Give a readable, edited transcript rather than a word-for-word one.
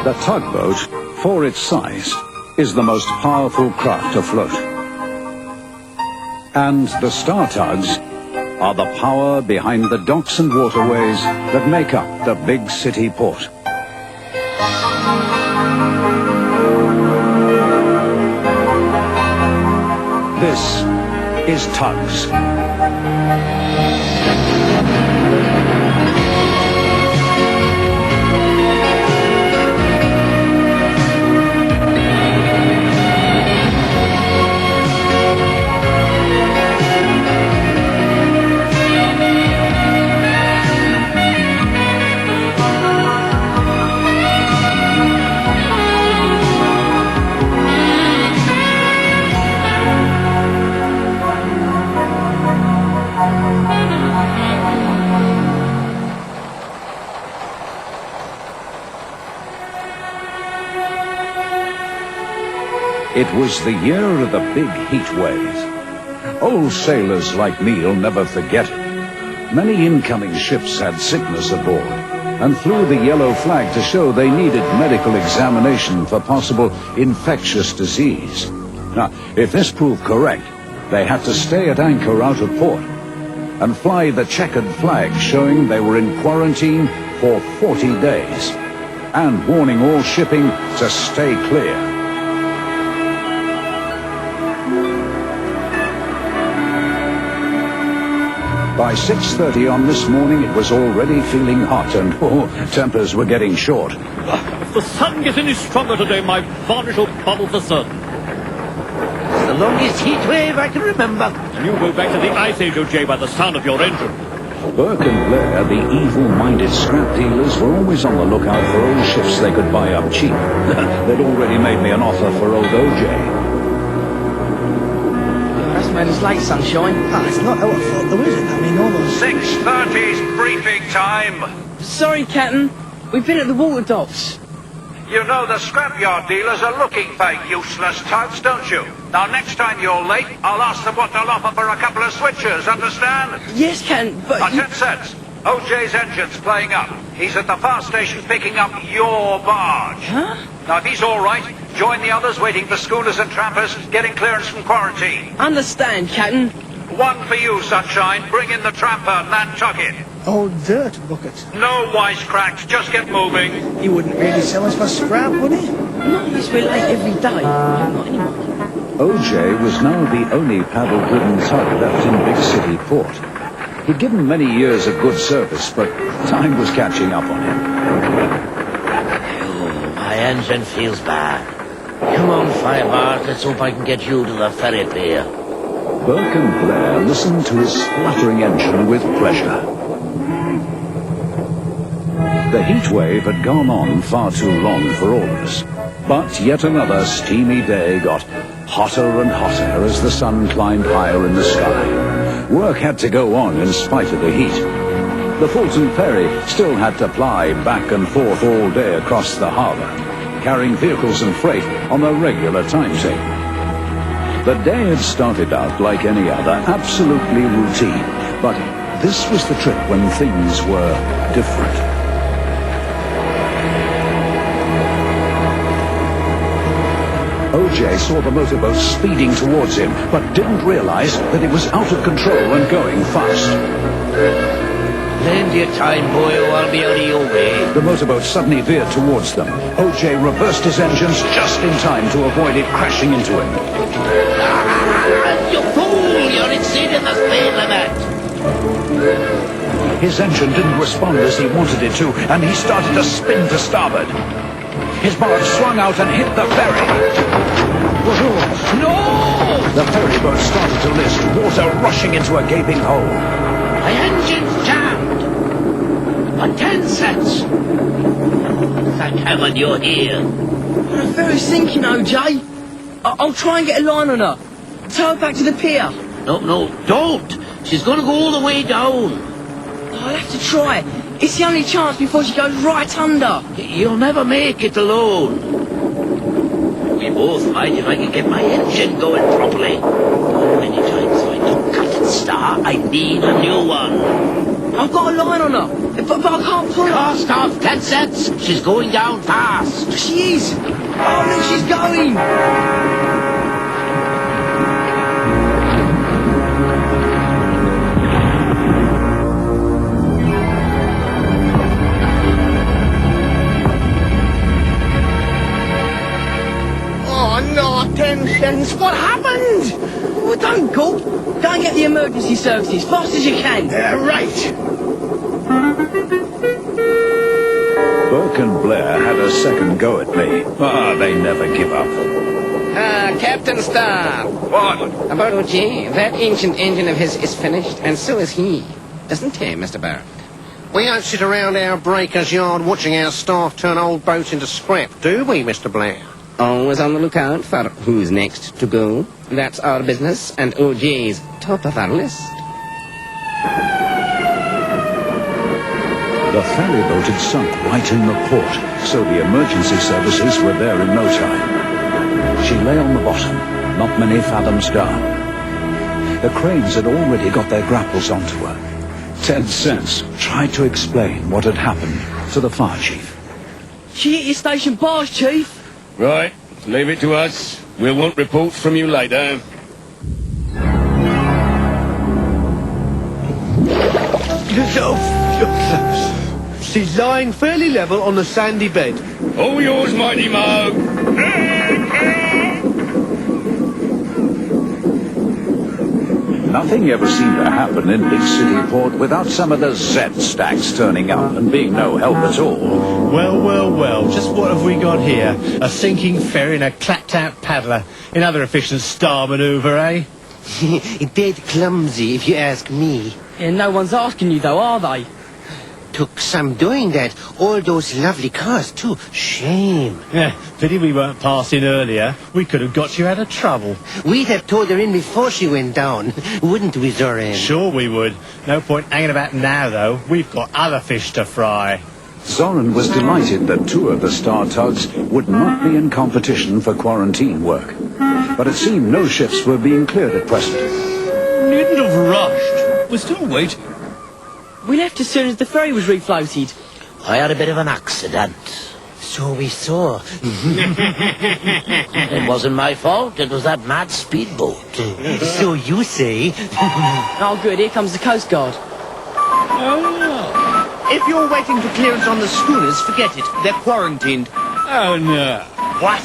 The tugboat, for its size, is the most powerful craft afloat. And the star tugs are the power behind the docks and waterways that make up the big city port. This is TUGS. It was the year of the big heat waves. Old sailors like me'll never forget it. Many incoming ships had sickness aboard and flew the yellow flag to show they needed medical examination for possible infectious disease. Now, if this proved correct, they had to stay at anchor out of port and fly the checkered flag showing they were in quarantine for 40 days and warning all shipping to stay clear. By 6:30 on this morning, it was already feeling hot and, tempers were getting short. If the sun gets any stronger today, my varnish will bubble for certain. It's the longest heat wave I can remember. And you go back to the Ice Age, O.J., by the sound of your engine. Burke and Blair, the evil-minded scrap dealers, were always on the lookout for old ships they could buy up cheap. They'd already made me an offer for old O.J. Man, it's late, sunshine. It's not our fault, though, is it? I mean, all those... 6:30's briefing time. Sorry, Captain. We've been at the water docks. You know the scrapyard dealers are looking for useless tugs, don't you? Now, next time you're late, I'll ask them what they'll offer for a couple of switchers, understand? Yes, Captain, but... Now, 10 cents. OJ's engine's playing up. He's at the fire station picking up your barge. Huh? Now, if he's all right, join the others waiting for schooners and trampers getting clearance from quarantine. Understand, Captain. One for you, Sunshine. Bring in the tramper, Nantucket. Oh, dirt bucket. No wisecracks, just get moving. He wouldn't really sell us for scrap, would he? Not unless we're late every day. Not anymore. O.J. was now the only paddle-driven tug left in big city port. He'd given many years of good service, but time was catching up on him. My engine feels bad. Come on, Firebart, let's hope I can get you to the ferry pier. Burke and Blair listened to his spluttering engine with pleasure. The heat wave had gone on far too long for all of us. But yet another steamy day got hotter and hotter as the sun climbed higher in the sky. Work had to go on in spite of the heat. The Fulton Ferry still had to ply back and forth all day across the harbour, carrying vehicles and freight on a regular timetable. The day had started out like any other, absolutely routine, but this was the trip when things were different. O.J. saw the motorboat speeding towards him, but didn't realize that it was out of control and going fast. Plenty of time, boy, or I'll be out of your way. The motorboat suddenly veered towards them. O.J. reversed his engines just in time to avoid it crashing into him. You fool! You're exceeding the speed limit! His engine didn't respond as he wanted it to, and he started to spin to starboard. His barge swung out and hit the ferry. No! The ferry boat started to list, water rushing into a gaping hole. My engine's jammed! For 10 cents! Thank heaven you're here. The ferry's sinking, O.J. I'll try and get a line on her. Tow her back to the pier. No, don't! She's gonna go all the way down. I'll have to try. It's the only chance before she goes right under. You'll never make it alone. We both might if I can get my engine going properly. Many times I don't cut and start, I need a new one. I'll got a line on her, but I can't pull her. Cast off 10 sets. She's going down fast. She is. Oh, look, she's going. Oh, no, 10 cents. What happened? Well, don't go. Go and get the emergency services, fast as you can. Right. Burke and Blair had a second go at me. They never give up. Captain Star. What? About OG, that ancient engine of his is finished, and so is he. Isn't he, Mr. Burke? We don't sit around our breaker's yard watching our staff turn old boats into scrap, do we, Mr. Blair? Always on the lookout for who's next to go. That's our business, and OJ's top of our list. The ferry boat had sunk right in the port, so the emergency services were there in no time. She lay on the bottom, not many fathoms down. The cranes had already got their grapples onto her. 10 cents tried to explain what had happened to the fire chief. She hit your station bars, Chief. Right, leave it to us. We'll want reports from you later. She's lying fairly level on the sandy bed. All yours, Mighty Mo. Nothing ever seemed to happen in Big City Port without some of the Z stacks turning up and being no help at all. Well, just what have we got here? A sinking ferry and a clapped-out paddler. Another efficient star manoeuvre, eh? Dead clumsy, if you ask me. Yeah, no one's asking you, though, are they? Took some doing that. All those lovely cars, too. Shame. Yeah, pity we weren't passing earlier. We could have got you out of trouble. We'd have told her in before she went down, wouldn't we, Zoran? Sure we would. No point hanging about now, though. We've got other fish to fry. Zoran was delighted that 2 of the Star tugs would not be in competition for quarantine work. But it seemed no ships were being cleared at present. Needn't have rushed. We're still waiting. We left as soon as the ferry was refloated. I had a bit of an accident. So we saw. It wasn't my fault. It was that mad speedboat. So you say. Oh, good, here comes the Coast Guard. If you're waiting for clearance on the schooners, forget it. They're quarantined. Oh, no. What?